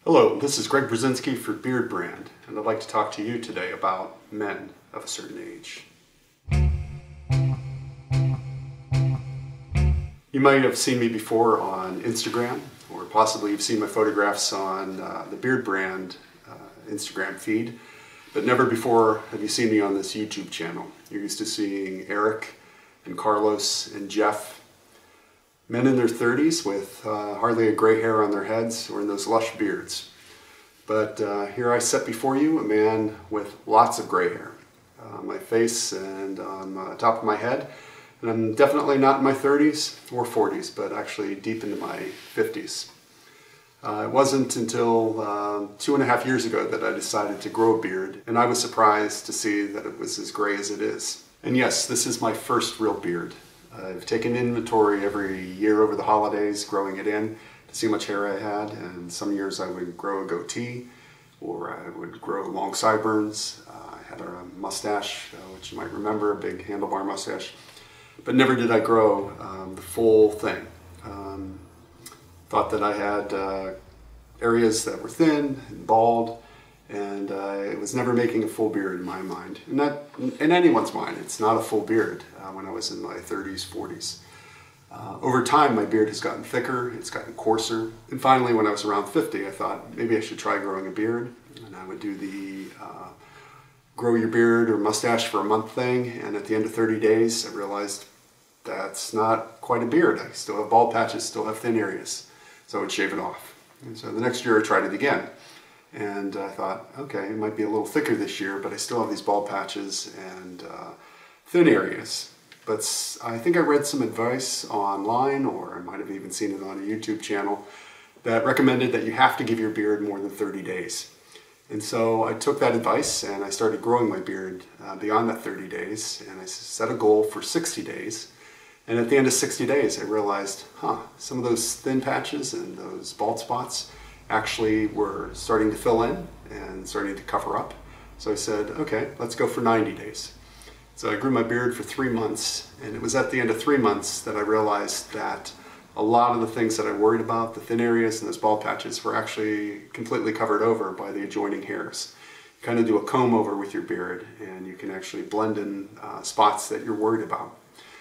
Hello, this is Berzinsky for Beardbrand, and I'd like to talk to you today about men of a certain age. You might have seen me before on Instagram, or possibly you've seen my photographs on the Beardbrand Instagram feed, but never before have you seen me on this YouTube channel. You're used to seeing Eric and Carlos and Jeff, men in their 30s with hardly a gray hair on their heads or in those lush beards. But here I set before you a man with lots of gray hair on my face and on the top of my head. And I'm definitely not in my 30s or 40s, but actually deep into my 50s. It wasn't until 2.5 years ago that I decided to grow a beard, and I was surprised to see that it was as gray as it is. And yes, this is my first real beard. I've taken inventory every year over the holidays, growing it in to see how much hair I had, and some years I would grow a goatee or I would grow long sideburns. I had a mustache, which you might remember, a big handlebar mustache, but never did I grow the full thing. Thought that I had areas that were thin and bald, and I was never making a full beard in my mind. And not in anyone's mind, it's not a full beard when I was in my 30s, 40s. Over time, my beard has gotten thicker, it's gotten coarser, and finally when I was around 50, I thought maybe I should try growing a beard. And I would do the grow your beard or mustache for a month thing, and at the end of 30 days, I realized that's not quite a beard. I still have bald patches, still have thin areas, so I would shave it off. And so the next year I tried it again. And I thought, okay, it might be a little thicker this year, but I still have these bald patches and thin areas. But I think I read some advice online, or I might have even seen it on a YouTube channel, that recommended that you have to give your beard more than 30 days. And so I took that advice and I started growing my beard beyond that 30 days, and I set a goal for 60 days. And at the end of 60 days, I realized, some of those thin patches and those bald spots actually were starting to fill in and starting to cover up. So I said, okay, let's go for 90 days. So I grew my beard for 3 months, and it was at the end of 3 months that I realized that a lot of the things that I worried about, the thin areas and those bald patches, were actually completely covered over by the adjoining hairs. You kind of do a comb over with your beard, and you can actually blend in spots that you're worried about.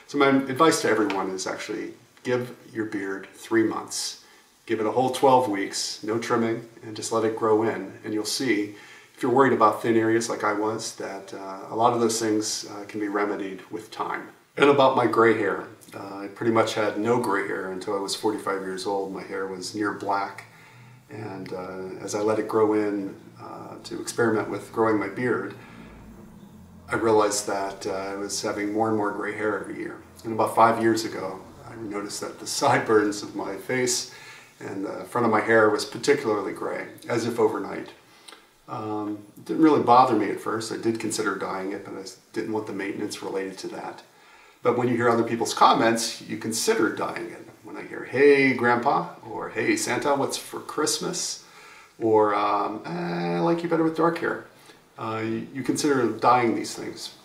So my advice to everyone is actually give your beard 3 months. Give it a whole 12 weeks, no trimming, and just let it grow in. And you'll see, if you're worried about thin areas like I was, that a lot of those things can be remedied with time. And about my gray hair, I pretty much had no gray hair until I was 45 years old. My hair was near black. And as I let it grow in to experiment with growing my beard, I realized that I was having more and more gray hair every year. And about 5 years ago, I noticed that the sideburns of my face and the front of my hair was particularly gray, as if overnight. It didn't really bother me at first. I did consider dyeing it, but I didn't want the maintenance related to that. But when you hear other people's comments, you consider dyeing it. When I hear, hey Grandpa, or hey Santa, what's for Christmas? Or I like you better with dark hair. You consider dyeing these things.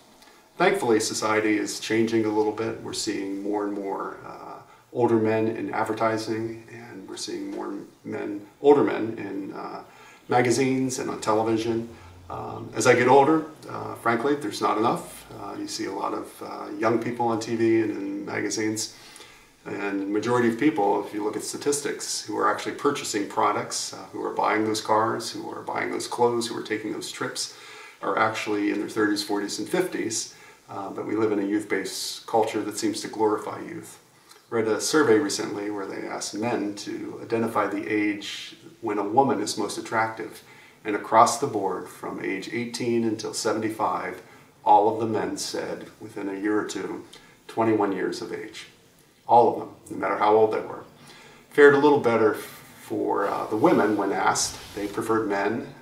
Thankfully, society is changing a little bit. We're seeing more and more older men in advertising, and we're seeing more older men in magazines and on television. As I get older, frankly, there's not enough. You see a lot of young people on TV and in magazines, and the majority of people, if you look at statistics, who are actually purchasing products, who are buying those cars, who are buying those clothes, who are taking those trips, are actually in their 30s, 40s, and 50s. But we live in a youth-based culture that seems to glorify youth. I read a survey recently where they asked men to identify the age when a woman is most attractive. And across the board, from age 18 until 75, all of the men said within a year or two, 21 years of age. All of them, no matter how old they were. Fared a little better for the women when asked. They preferred men,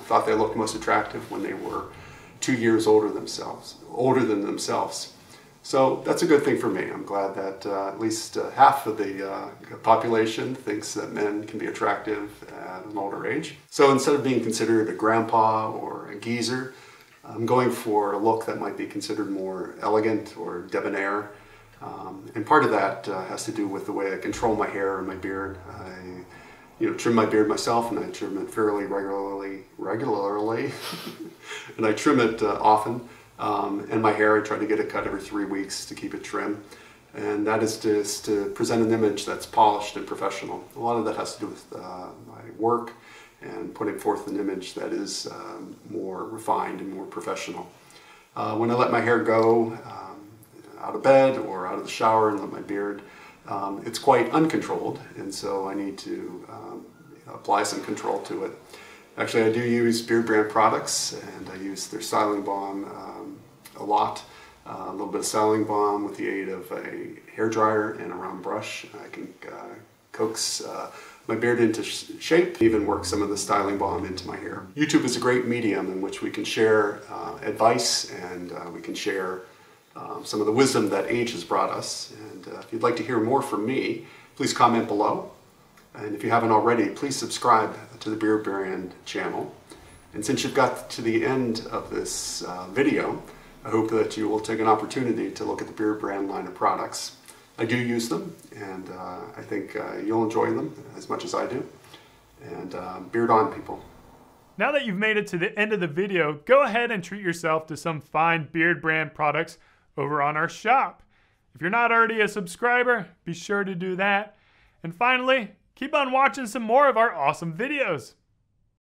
thought they looked most attractive when they were 2 years older than themselves. So that's a good thing for me. I'm glad that at least half of the population thinks that men can be attractive at an older age. So instead of being considered a grandpa or a geezer, I'm going for a look that might be considered more elegant or debonair. And part of that has to do with the way I control my hair and my beard. I trim my beard myself, and I trim it fairly regularly, and I trim it often. And my hair, I try to get it cut every 3 weeks to keep it trim. And that is just to present an image that's polished and professional. A lot of that has to do with my work and putting forth an image that is more refined and more professional. When I let my hair go out of bed or out of the shower and let my beard, it's quite uncontrolled, and so I need to apply some control to it. Actually, I do use Beardbrand products, and I use their styling balm a lot. A little bit of styling balm with the aid of a hair dryer and a round brush. I can coax my beard into shape, even work some of the styling balm into my hair. YouTube is a great medium in which we can share advice, and we can share some of the wisdom that age has brought us. And if you'd like to hear more from me, please comment below. And if you haven't already, please subscribe to the Beardbrand channel. And since you've got to the end of this video, I hope that you will take an opportunity to look at the Beardbrand line of products. I do use them, and I think you'll enjoy them as much as I do. And beard on, people. Now that you've made it to the end of the video, go ahead and treat yourself to some fine Beardbrand products over on our shop. If you're not already a subscriber, be sure to do that. And finally, keep on watching some more of our awesome videos.